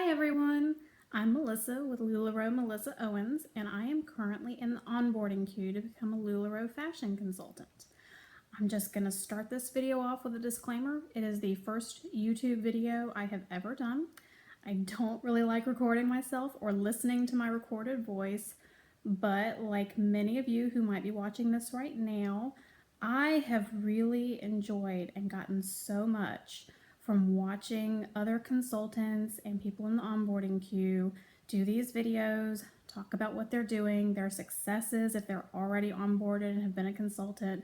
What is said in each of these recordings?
Hi everyone, I'm Melissa with LuLaRoe Melissa Owens, and I am currently in the onboarding queue to become a LuLaRoe fashion consultant. I'm just going to start this video off with a disclaimer. It is the first YouTube video I have ever done. I don't really like recording myself or listening to my recorded voice, but like many of you who might be watching this right now, I have really enjoyed and gotten so much from watching other consultants and people in the onboarding queue do these videos, talk about what they're doing, their successes if they're already onboarded and have been a consultant.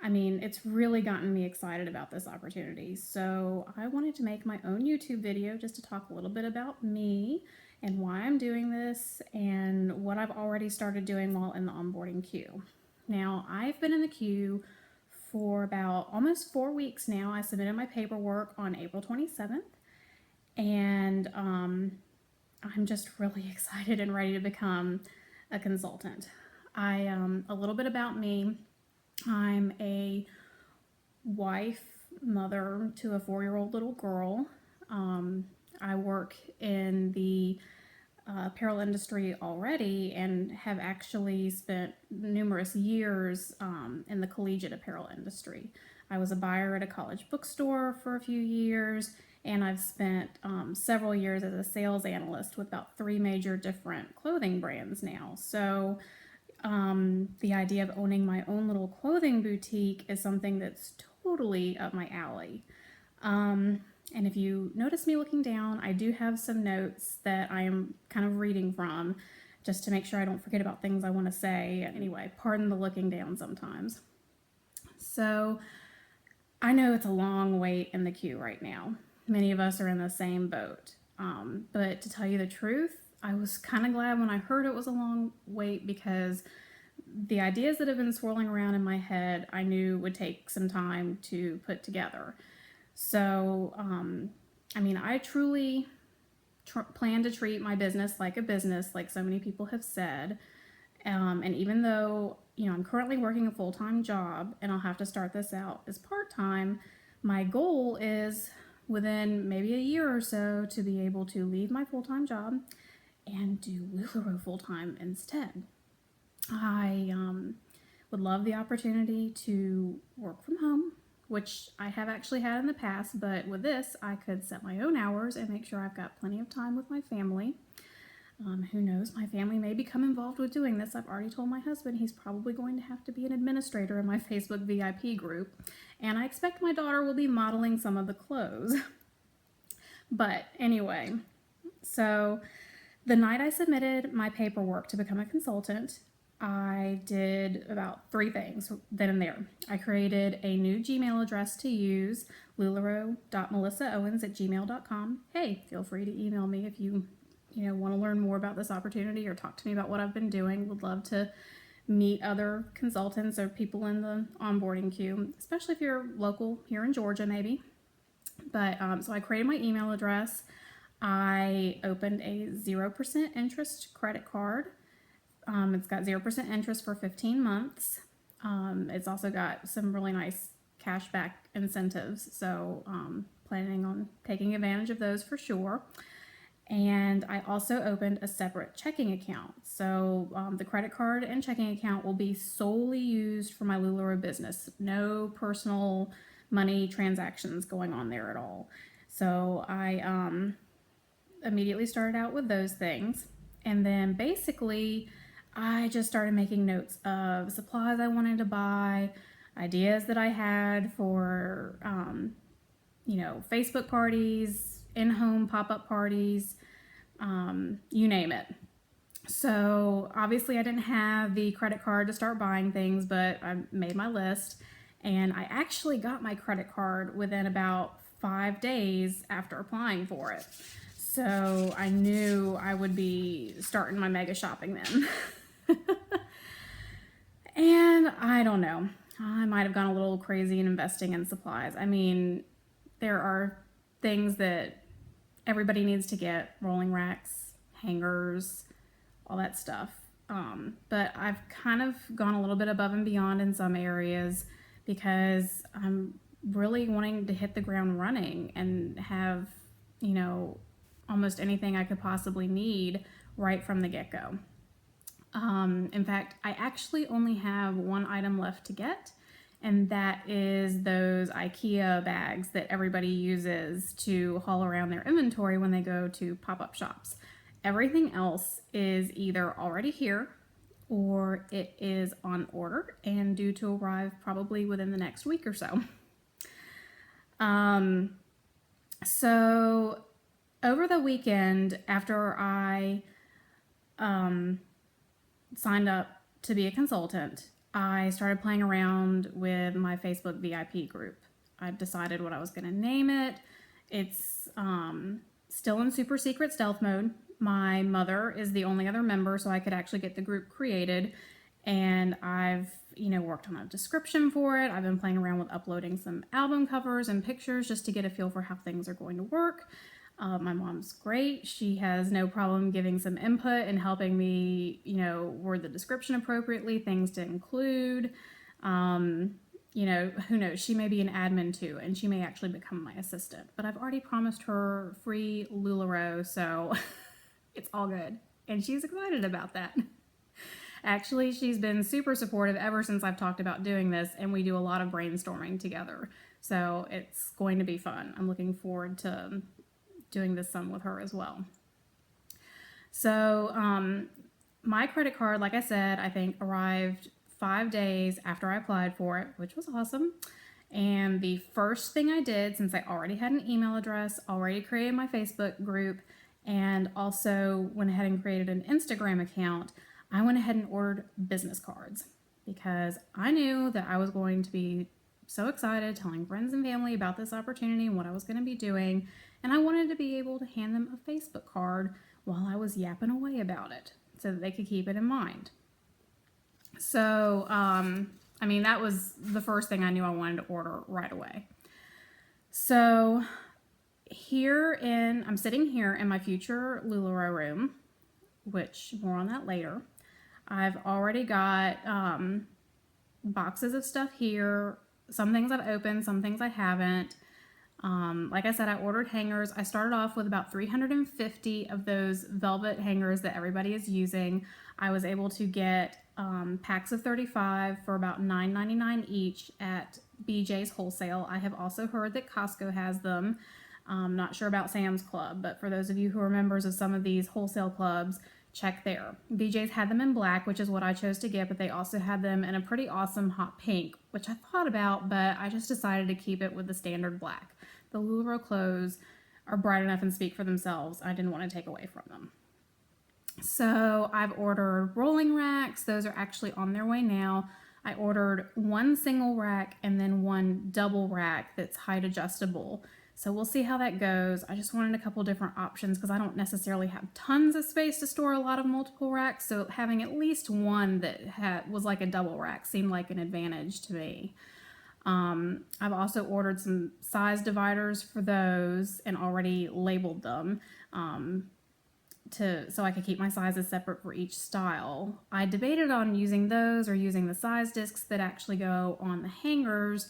I mean, it's really gotten me excited about this opportunity. So I wanted to make my own YouTube video just to talk a little bit about me and why I'm doing this and what I've already started doing while in the onboarding queue. Now, I've been in the queue for about almost 4 weeks now. I submitted my paperwork on April 27th, and I'm just really excited and ready to become a consultant. A little bit about me. I'm a wife, mother to a 4-year-old little girl. I work in the apparel industry already and have actually spent numerous years in the collegiate apparel industry. I was a buyer at a college bookstore for a few years, and I've spent several years as a sales analyst with about 3 major different clothing brands now. So the idea of owning my own little clothing boutique is something that's totally up my alley. And if you notice me looking down, I do have some notes that I am kind of reading from just to make sure I don't forget about things I want to say. Anyway, pardon the looking down sometimes. So I know it's a long wait in the queue right now. Many of us are in the same boat. But to tell you the truth, I was kind of glad when I heard it was a long wait because the ideas that have been swirling around in my head I knew would take some time to put together. So, I mean, I truly plan to treat my business like a business, like so many people have said. And even though, I'm currently working a full-time job and I'll have to start this out as part-time, my goal is within maybe a year or so to be able to leave my full-time job and do LuLaRoe full-time instead. I would love the opportunity to work from home, which I have actually had in the past, but with this, I could set my own hours and make sure I've got plenty of time with my family. Who knows, my family may become involved with doing this. I've already told my husband he's probably going to have to be an administrator in my Facebook VIP group, and I expect my daughter will be modeling some of the clothes. But anyway, so the night I submitted my paperwork to become a consultant, I did about 3 things then and there. I created a new Gmail address to use, lularoe.melissaowens@gmail.com. Hey, feel free to email me if you want to learn more about this opportunity or talk to me about what I've been doing. Would love to meet other consultants or people in the onboarding queue, especially if you're local here in Georgia maybe. But so I created my email address. I opened a 0% interest credit card. It's got 0% interest for 15 months. It's also got some really nice cashback incentives, so planning on taking advantage of those for sure. And I also opened a separate checking account. So the credit card and checking account will be solely used for my LuLaRoe business. No personal money transactions going on there at all. So I immediately started out with those things. And then basically I just started making notes of supplies I wanted to buy, ideas that I had for, Facebook parties, in-home pop-up parties, you name it. So obviously I didn't have the credit card to start buying things, but I made my list, and I actually got my credit card within about 5 days after applying for it. So I knew I would be starting my mega shopping then. And I don't know, I might have gone a little crazy in investing in supplies. I mean, there are things that everybody needs to get: rolling racks, hangers, all that stuff. But I've kind of gone a little bit above and beyond in some areas because I'm really wanting to hit the ground running and have, almost anything I could possibly need right from the get-go. In fact, I actually only have one item left to get, and that is those IKEA bags that everybody uses to haul around their inventory when they go to pop-up shops. Everything else is either already here or it is on order and due to arrive probably within the next week or so. So over the weekend, after I signed up to be a consultant, I started playing around with my Facebook VIP group. I decided what I was going to name it. It's still in super secret stealth mode. My mother is the only other member, so I could actually get the group created. And I've, worked on a description for it. I've been playing around with uploading some album covers and pictures just to get a feel for how things are going to work. My mom's great. She has no problem giving some input and helping me, word the description appropriately, things to include. Who knows? She may be an admin too, and she may actually become my assistant. But I've already promised her free LuLaRoe, so it's all good. And she's excited about that. Actually, she's been super supportive ever since I've talked about doing this, and we do a lot of brainstorming together. So it's going to be fun. I'm looking forward to doing this some with her as well. So my credit card, like I said, I think arrived 5 days after I applied for it, which was awesome. And the first thing I did, since I already had an email address, already created my Facebook group, and also went ahead and created an Instagram account, I went ahead and ordered business cards because I knew that I was going to be so excited telling friends and family about this opportunity and what I was going to be doing. And I wanted to be able to hand them a Facebook card while I was yapping away about it so that they could keep it in mind. So, that was the first thing I knew I wanted to order right away. So I'm sitting here in my future LuLaRoe room, which more on that later. I've already got boxes of stuff here. Some things I've opened, some things I haven't. Like I said, I ordered hangers. I started off with about 350 of those velvet hangers that everybody is using. I was able to get packs of 35 for about $9.99 each at BJ's Wholesale. I have also heard that Costco has them. Not sure about Sam's Club, but for those of you who are members of some of these wholesale clubs, check there. BJ's had them in black, which is what I chose to get, but they also had them in a pretty awesome hot pink, which I thought about, but I just decided to keep it with the standard black. The LuLaRoe clothes are bright enough and speak for themselves. I didn't want to take away from them. So I've ordered rolling racks. Those are actually on their way now. I ordered one single rack and then one double rack that's height adjustable. So we'll see how that goes. I just wanted a couple different options because I don't necessarily have tons of space to store a lot of multiple racks. So having at least one that was like a double rack seemed like an advantage to me. I've also ordered some size dividers for those and already labeled them so I could keep my sizes separate for each style. I debated on using those or using the size discs that actually go on the hangers,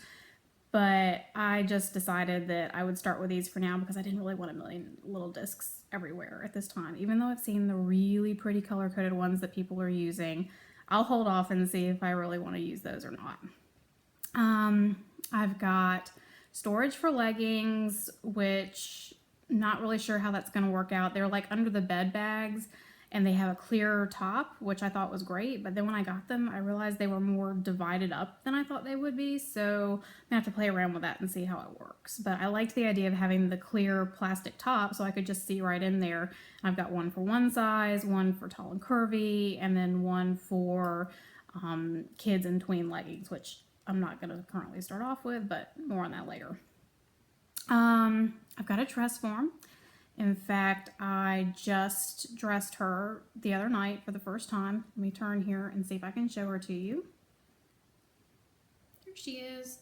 but I just decided that I would start with these for now because I didn't really want a million little discs everywhere at this time. Even though I've seen the really pretty color-coded ones that people are using, I'll hold off and see if I really want to use those or not. I've got storage for leggings, which not really sure how that's going to work out. They're like under the bed bags and they have a clear top, which I thought was great. But then when I got them, I realized they were more divided up than I thought they would be. So I'm gonna have to play around with that and see how it works. But I liked the idea of having the clear plastic top so I could just see right in there. I've got one for one size, one for tall and curvy, and then one for kids and tween leggings, which I'm not going to currently start off with, but more on that later. I've got a dress form. In fact, I just dressed her the other night for the first time. Let me turn here and see if I can show her to you. Here she is.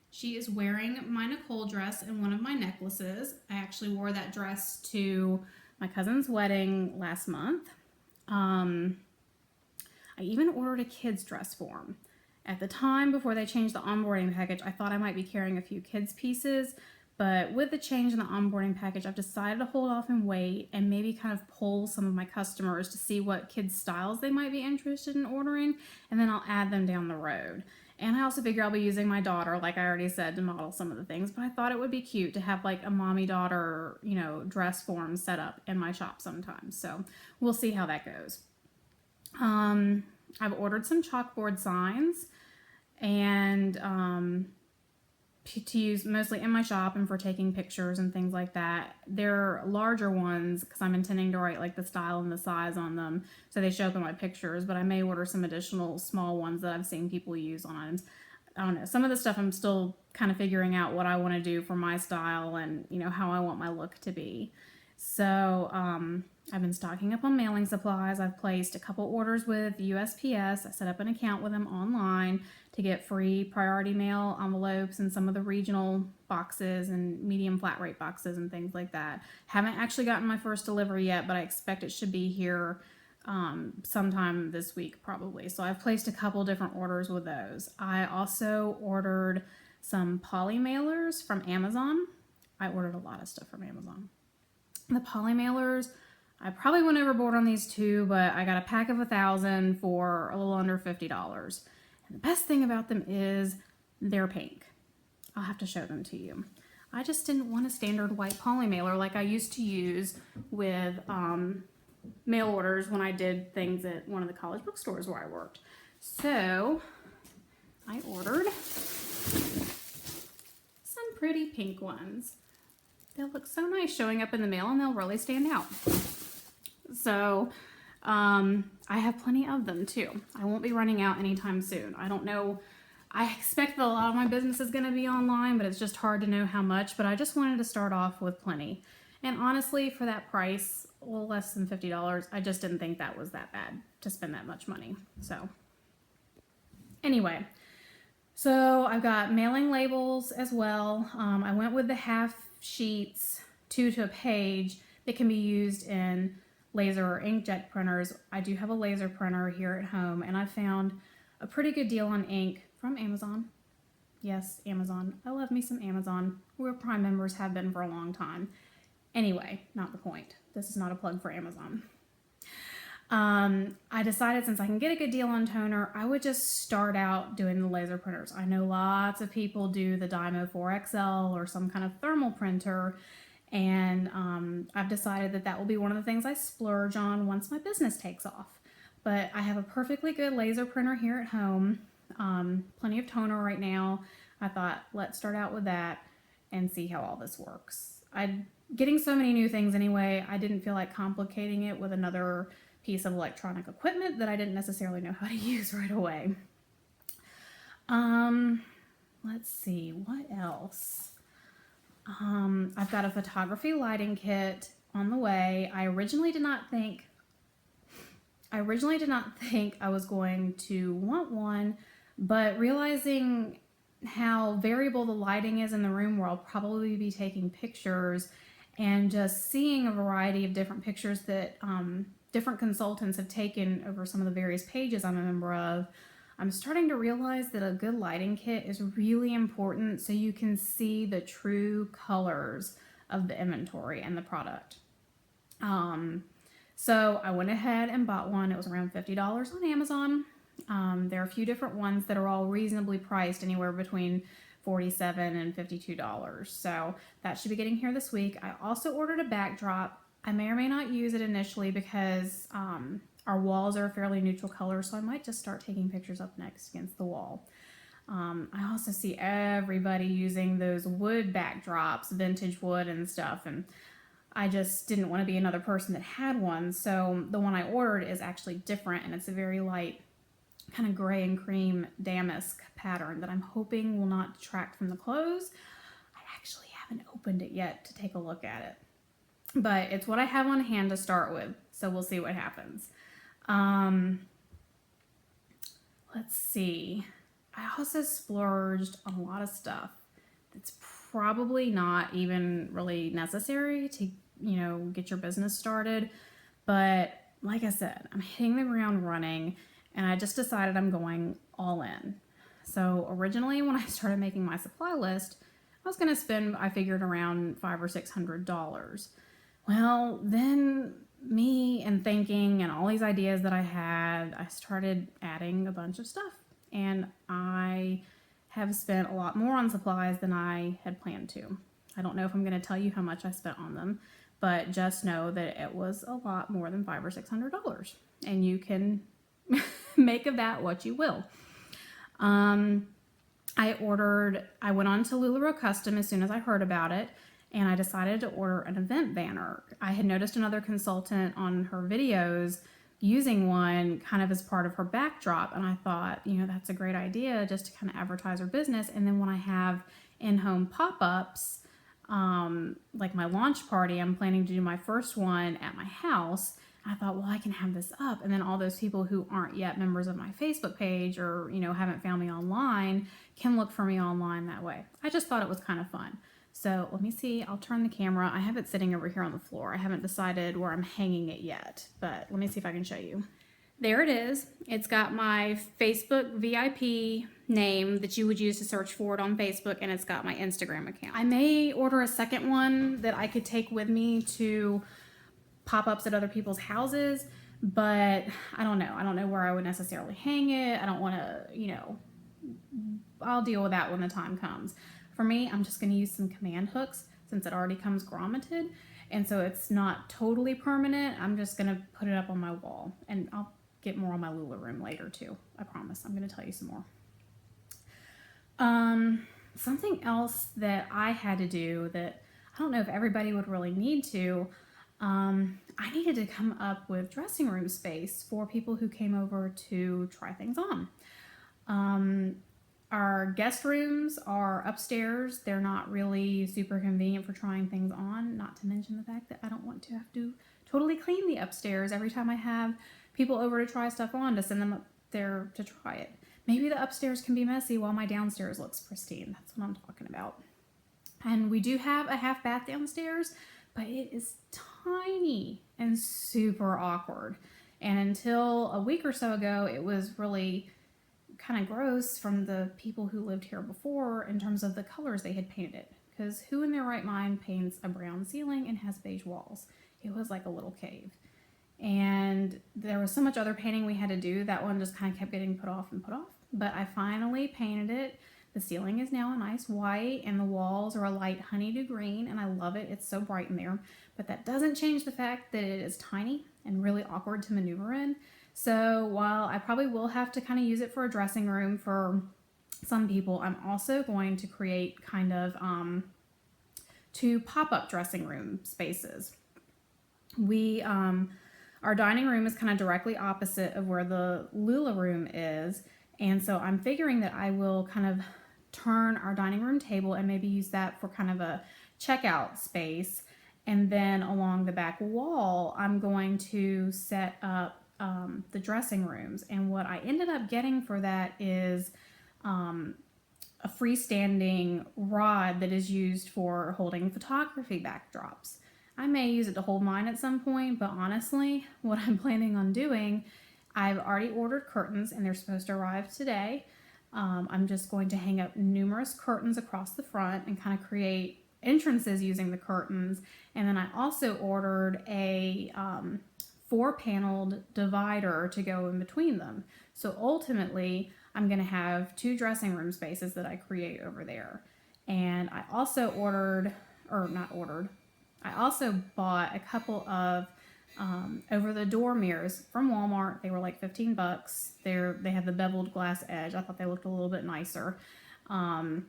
She is wearing my Nicole dress and one of my necklaces. I actually wore that dress to my cousin's wedding last month. I even ordered a kid's dress form. At the time, before they changed the onboarding package, I thought I might be carrying a few kids' pieces, But with the change in the onboarding package, I've decided to hold off and wait and maybe kind of poll some of my customers to see what kids' styles they might be interested in ordering, and then I'll add them down the road. And I also figure I'll be using my daughter, like I already said, to model some of the things, but I thought it would be cute to have like a mommy-daughter, dress form set up in my shop sometimes. So we'll see how that goes. I've ordered some chalkboard signs and to use mostly in my shop and for taking pictures and things like that. They're larger ones because I'm intending to write like the style and the size on them so they show up in my pictures, but I may order some additional small ones that I've seen people use on items. I don't know. Some of the stuff I'm still kind of figuring out what I want to do for my style and, how I want my look to be. So, I've been stocking up on mailing supplies. I've placed a couple orders with USPS. I set up an account with them online to get free priority mail envelopes and some of the regional boxes and medium flat rate boxes and things like that. Haven't actually gotten my first delivery yet, but I expect it should be here sometime this week probably. So I've placed a couple different orders with those. I also ordered some poly mailers from Amazon. I ordered a lot of stuff from Amazon. The poly mailers, I probably went overboard on these too, but I got a pack of 1,000 for a little under $50. And the best thing about them is they're pink. I'll have to show them to you. I just didn't want a standard white poly mailer like I used to use with mail orders when I did things at one of the college bookstores where I worked. So I ordered some pretty pink ones. They'll look so nice showing up in the mail and they'll really stand out. So I have plenty of them too. I won't be running out anytime soon. I don't know. I expect that a lot of my business is going to be online, but it's just hard to know how much. But I just wanted to start off with plenty. And honestly, for that price, a little less than $50, I just didn't think that was that bad to spend that much money. So anyway, so I've got mailing labels as well. I went with the half sheets, 2 to a page, that can be used in laser or inkjet printers. I do have a laser printer here at home, and I found a pretty good deal on ink from Amazon. Yes, Amazon. I love me some Amazon. We're Prime members, have been for a long time. Anyway, not the point. This is not a plug for Amazon. I decided since I can get a good deal on toner, I would just start out doing the laser printers. I know lots of people do the Dymo 4XL or some kind of thermal printer, and I've decided that that will be one of the things I splurge on once my business takes off. But I have a perfectly good laser printer here at home, plenty of toner right now. I thought, let's start out with that and see how all this works. I'm getting so many new things anyway, I didn't feel like complicating it with another piece of electronic equipment that I didn't necessarily know how to use right away. Let's see, what else? I've got a photography lighting kit on the way. I originally did not think I was going to want one, but realizing how variable the lighting is in the room where I'll probably be taking pictures, and just seeing a variety of different pictures that different consultants have taken over some of the various pages I'm a member of, I'm starting to realize that a good lighting kit is really important so you can see the true colors of the inventory and the product. So I went ahead and bought one. It was around $50 on Amazon. There are a few different ones that are all reasonably priced, anywhere between $47 and $52. So that should be getting here this week. I also ordered a backdrop. I may or may not use it initially because our walls are a fairly neutral color, so I might just start taking pictures up next against the wall. I also see everybody using those wood backdrops, vintage wood and stuff, and I just didn't want to be another person that had one. So the one I ordered is actually different, and it's a very light kind of gray and cream damask pattern that I'm hoping will not detract from the clothes. I actually haven't opened it yet to take a look at it, but it's what I have on hand to start with, so we'll see what happens. Let's see. I also splurged on a lot of stuff that's probably not even really necessary to, get your business started. But like I said, I'm hitting the ground running, and I just decided I'm going all in. So originally when I started making my supply list, I was gonna spend, I figured, around $500 or $600. Well, then me and thinking and all these ideas that I had, I started adding a bunch of stuff. And I have spent a lot more on supplies than I had planned to. I don't know if I'm going to tell you how much I spent on them, but just know that it was a lot more than $500 or $600. And you can make of that what you will. I went on to LuLaRoe Custom as soon as I heard about it, and I decided to order an event banner. I had noticed another consultant on her videos using one kind of as part of her backdrop, and I thought, that's a great idea just to kind of advertise her business. And then when I have in-home pop-ups, like my launch party, I'm planning to do my first one at my house. I thought, well, I can have this up, and then all those people who aren't yet members of my Facebook page or, haven't found me online can look for me online that way. I just thought it was kind of fun. So let me see, I'll turn the camera. I have it sitting over here on the floor. I haven't decided where I'm hanging it yet, but let me see if I can show you. There it is. It's got my Facebook VIP name that you would use to search for it on Facebook, and it's got my Instagram account. I may order a second one that I could take with me to pop-ups at other people's houses, but I don't know. I don't know where I would necessarily hang it. I don't want to, I'll deal with that when the time comes. For me, I'm just going to use some command hooks since it already comes grommeted, and so it's not totally permanent. I'm just going to put it up on my wall, and I'll get more on my Lula room later too. I promise. I'm going to tell you some more. Something else that I had to do that I don't know if everybody would really need to, I needed to come up with dressing room space for people who came over to try things on. Our guest rooms are upstairs. They're not really super convenient for trying things on, not to mention the fact that I don't want to have to totally clean the upstairs every time I have people over to try stuff on, to send them up there to try it. Maybe the upstairs can be messy while my downstairs looks pristine. That's what I'm talking about. And we do have a half bath downstairs, but it is tiny and super awkward. And until a week or so ago, it was really kind of gross from the people who lived here before in terms of the colors they had painted it. Because who in their right mind paints a brown ceiling and has beige walls? It was like a little cave. And there was so much other painting we had to do. That one just kind of kept getting put off and put off. But I finally painted it. The ceiling is now a nice white, and the walls are a light honeydew green, and I love it. It's so bright in there. But that doesn't change the fact that it is tiny and really awkward to maneuver in. So while I probably will have to kind of use it for a dressing room for some people, I'm also going to create kind of 2 pop-up dressing room spaces. Our dining room is kind of directly opposite of where the Lula room is, and so I'm figuring that I will kind of turn our dining room table and maybe use that for kind of a checkout space. And then along the back wall, I'm going to set up the dressing rooms. And what I ended up getting for that is a freestanding rod that is used for holding photography backdrops. I may use it to hold mine at some point, but honestly, what I'm planning on doing, I've already ordered curtains and they're supposed to arrive today. I'm just going to hang up numerous curtains across the front and kind of create entrances using the curtains. And then I also ordered a 4-paneled divider to go in between them. So ultimately, I'm going to have 2 dressing room spaces that I create over there. And I also I also bought a couple of over-the-door mirrors from Walmart. They were like $15. They have the beveled glass edge. I thought they looked a little bit nicer. And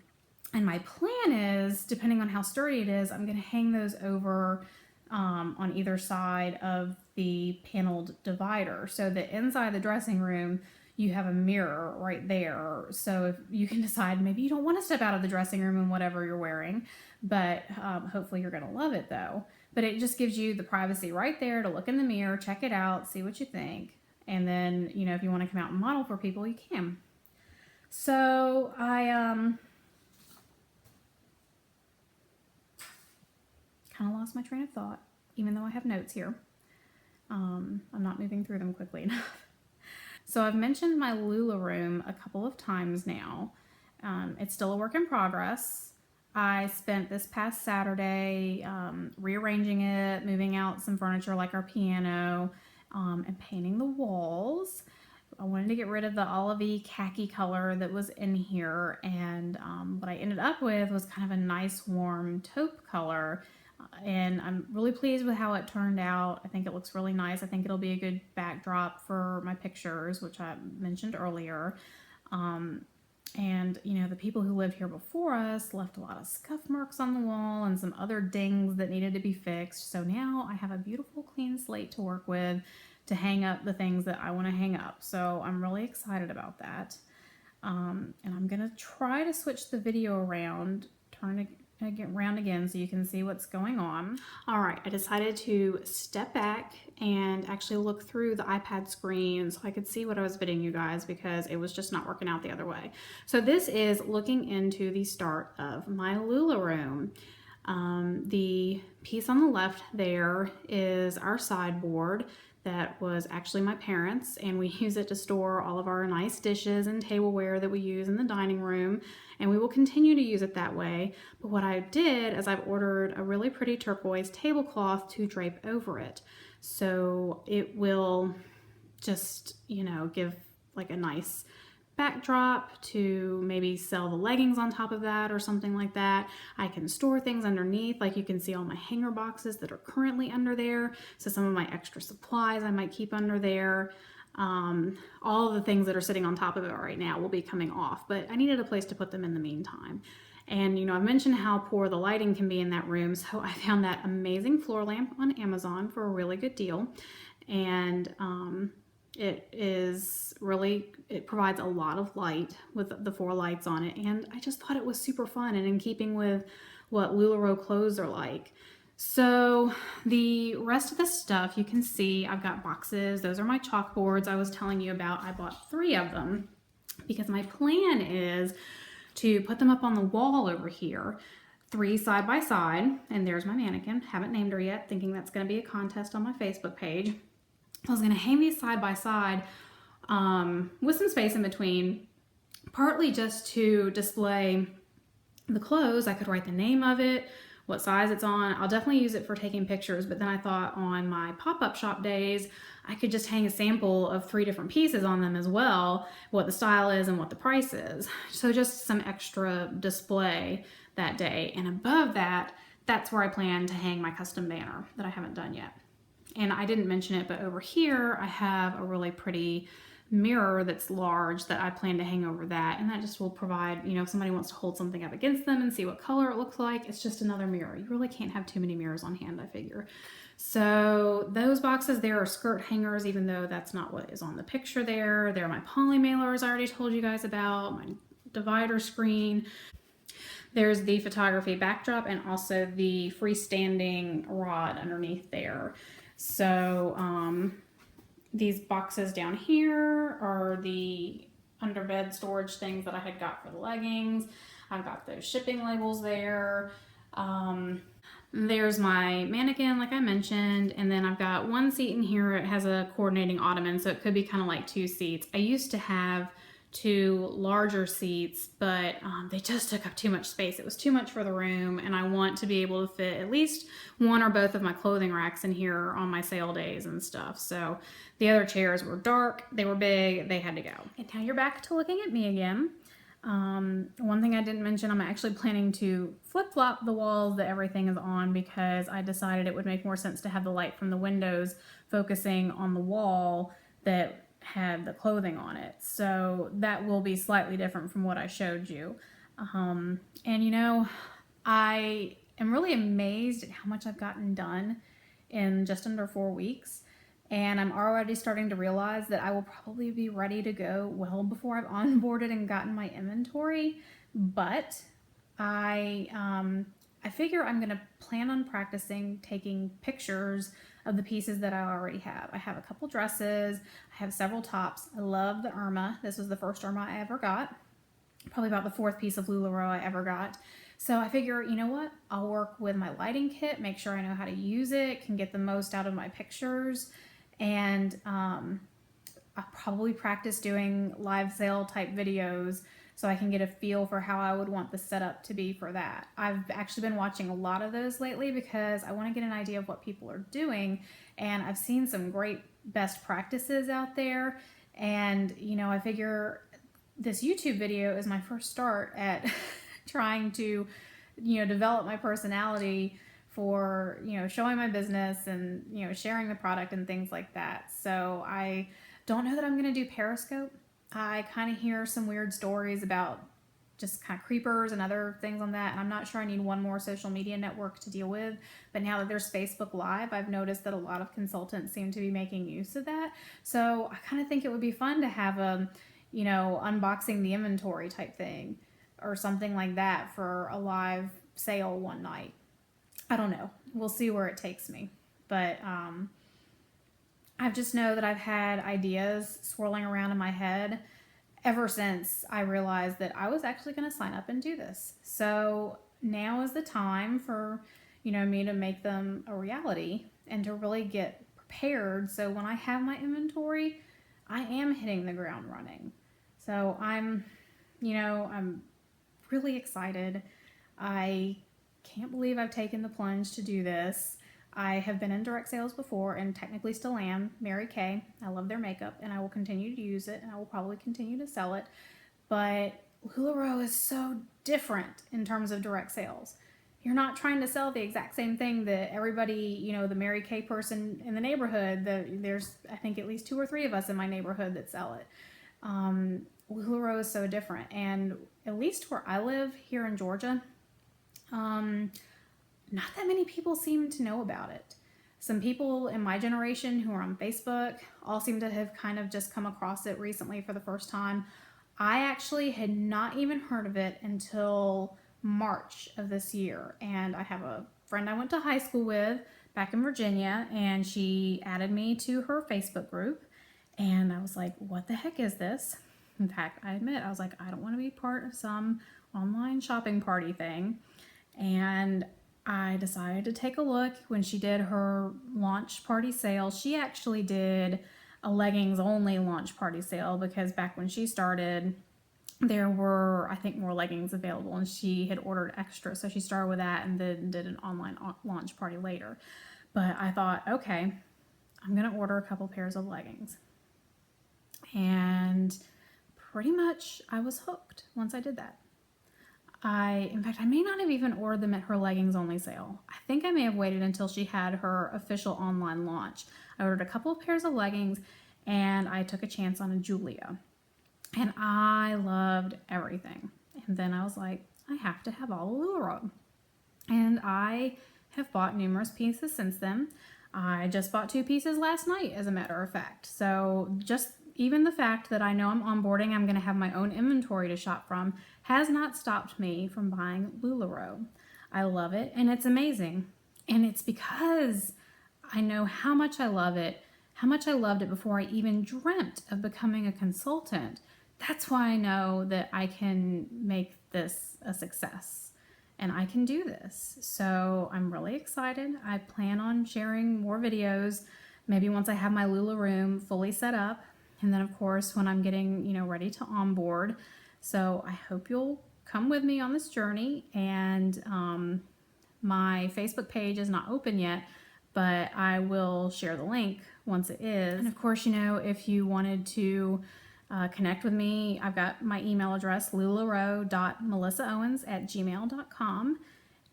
my plan is, depending on how sturdy it is, I'm going to hang those over on either side of the paneled divider. So that inside the dressing room, you have a mirror right there. So if you can decide, maybe you don't want to step out of the dressing room in whatever you're wearing, but hopefully you're going to love it though. But it just gives you the privacy right there to look in the mirror, check it out, see what you think. And then, if you want to come out and model for people, you can. So I kind of lost my train of thought, even though I have notes here. I'm not moving through them quickly enough. So I've mentioned my Lula room a couple of times now. It's still a work in progress. I spent this past Saturday rearranging it, moving out some furniture like our piano, and painting the walls. I wanted to get rid of the olivey khaki color that was in here, and what I ended up with was kind of a nice warm taupe color, and I'm really pleased with how it turned out. I think it looks really nice. I think it'll be a good backdrop for my pictures, which I mentioned earlier. And you know, the people who lived here before us left a lot of scuff marks on the wall and some other dings that needed to be fixed. So now I have a beautiful clean slate to work with to hang up the things that I want to hang up. So I'm really excited about that. And I'm gonna try to switch the video around, turn it around again so you can see what's going on. All right, I decided to step back and actually look through the iPad screen so I could see what I was videoing you guys, because it was just not working out the other way. So this is looking into the start of my LuLaRoe. The piece on the left there is our sideboard that was actually my parents', and we use it to store all of our nice dishes and tableware that we use in the dining room, and we will continue to use it that way. But what I did is I've ordered a really pretty turquoise tablecloth to drape over it, so it will just, you know, give like a nice backdrop to maybe sell the leggings on top of that or something like that. I can store things underneath, like you can see all my hanger boxes that are currently under there. So some of my extra supplies I might keep under there. All of the things that are sitting on top of it right now will be coming off, but I needed a place to put them in the meantime. And you know, I've mentioned how poor the lighting can be in that room, so I found that amazing floor lamp on Amazon for a really good deal. And it provides a lot of light with the 4 lights on it, and I just thought it was super fun and in keeping with what LuLaRoe clothes are like. So the rest of the stuff you can see, I've got boxes. Those are my chalkboards I was telling you about. I bought 3 of them because my plan is to put them up on the wall over here, 3 side by side. And there's my mannequin. Haven't named her yet, thinking that's going to be a contest on my Facebook page. I was going to hang these side by side with some space in between, partly just to display the clothes. I could write the name of it, what size it's on. I'll definitely use it for taking pictures, but then I thought on my pop-up shop days, I could just hang a sample of 3 different pieces on them as well, what the style is and what the price is. So just some extra display that day. And above that, that's where I plan to hang my custom banner that I haven't done yet. And I didn't mention it, but over here I have a really pretty mirror that's large that I plan to hang over that, and that just will provide, you know, if somebody wants to hold something up against them and see what color it looks like, it's just another mirror. You really can't have too many mirrors on hand, I figure. So those boxes there are skirt hangers, even though that's not what is on the picture there. They're my poly mailers I already told you guys about, my divider screen. There's the photography backdrop and also the freestanding rod underneath there. So these boxes down here are the underbed storage things that I had got for the leggings. I've got those shipping labels there. There's my mannequin, like I mentioned, and then I've got 1 seat in here. It has a coordinating ottoman, so it could be kind of like 2 seats. I used to have 2 larger seats, but they just took up too much space. It was too much for the room, and I want to be able to fit at least 1 or both of my clothing racks in here on my sale days and stuff. So the other chairs were dark, they were big, they had to go. And now you're back to looking at me again. One thing I didn't mention, I'm actually planning to flip-flop the walls that everything is on, because I decided it would make more sense to have the light from the windows focusing on the wall that had the clothing on it. So that will be slightly different from what I showed you. And you know, I am really amazed at how much I've gotten done in just under 4 weeks. And I'm already starting to realize that I will probably be ready to go well before I've onboarded and gotten my inventory. But I figure I'm gonna plan on practicing taking pictures of the pieces that I already have. I have a couple dresses, I have several tops. I love the Irma. This was the first Irma I ever got. Probably about the 4th piece of LuLaRoe I ever got. So I figure, you know what? I'll work with my lighting kit, make sure I know how to use it, can get the most out of my pictures, and I'll probably practice doing live sale type videos so I can get a feel for how I would want the setup to be for that. I've actually been watching a lot of those lately because I want to get an idea of what people are doing, and I've seen some great best practices out there. And I figure this YouTube video is my first start at trying to develop my personality for showing my business and sharing the product and things like that. So I don't know that I'm going to do Periscope. I kind of hear some weird stories about just kind of creepers and other things on that, and I'm not sure I need one more social media network to deal with. But now that there's Facebook Live, I've noticed that a lot of consultants seem to be making use of that. So I kind of think it would be fun to have a unboxing the inventory type thing or something like that for a live sale one night. I don't know. We'll see where it takes me. But I just know that I've had ideas swirling around in my head ever since I realized that I was actually going to sign up and do this. So now is the time for me to make them a reality and to really get prepared. So when I have my inventory, I am hitting the ground running. So I'm really excited. I can't believe I've taken the plunge to do this. I have been in direct sales before and technically still am. Mary Kay. I love their makeup and I will continue to use it and I will probably continue to sell it. But LuLaRoe is so different in terms of direct sales. You're not trying to sell the exact same thing that everybody, the Mary Kay person in the neighborhood, there's I think at least 2 or 3 of us in my neighborhood that sell it. LuLaRoe is so different, and at least where I live here in Georgia, not that many people seem to know about it. Some people in my generation who are on Facebook all seem to have kind of just come across it recently for the first time. I actually had not even heard of it until March of this year, and I have a friend I went to high school with back in Virginia, and she added me to her Facebook group, and I was like, what the heck is this? In fact, I admit, I was like, I don't want to be part of some online shopping party thing. And I decided to take a look. When she did her launch party sale, she actually did a leggings only launch party sale because back when she started, there were, I think, more leggings available and she had ordered extra. So she started with that and then did an online launch party later. But I thought, okay, I'm going to order a couple pairs of leggings. And pretty much I was hooked once I did that. In fact, I may not have even ordered them at her leggings only sale. I think I may have waited until she had her official online launch. I ordered a couple of pairs of leggings and I took a chance on a Julia. And I loved everything. And then I was like, I have to have all of LuLaRoe. And I have bought numerous pieces since then. I just bought 2 pieces last night, as a matter of fact. So just even the fact that I know I'm onboarding, I'm going to have my own inventory to shop from, has not stopped me from buying LuLaRoe. I love it, and it's amazing. And it's because I know how much I love it, how much I loved it before I even dreamt of becoming a consultant. That's why I know that I can make this a success, and I can do this. So I'm really excited. I plan on sharing more videos, maybe once I have my Lula room fully set up. And then, of course, when I'm getting, ready to onboard. So I hope you'll come with me on this journey. And my Facebook page is not open yet, but I will share the link once it is. And of course, if you wanted to connect with me, I've got my email address, lularoe.melissaowens@gmail.com.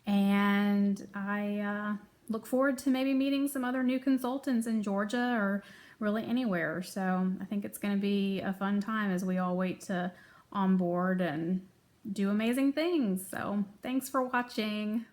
And I look forward to maybe meeting some other new consultants in Georgia or really anywhere. So I think it's going to be a fun time as we all wait to onboard and do amazing things. So thanks for watching.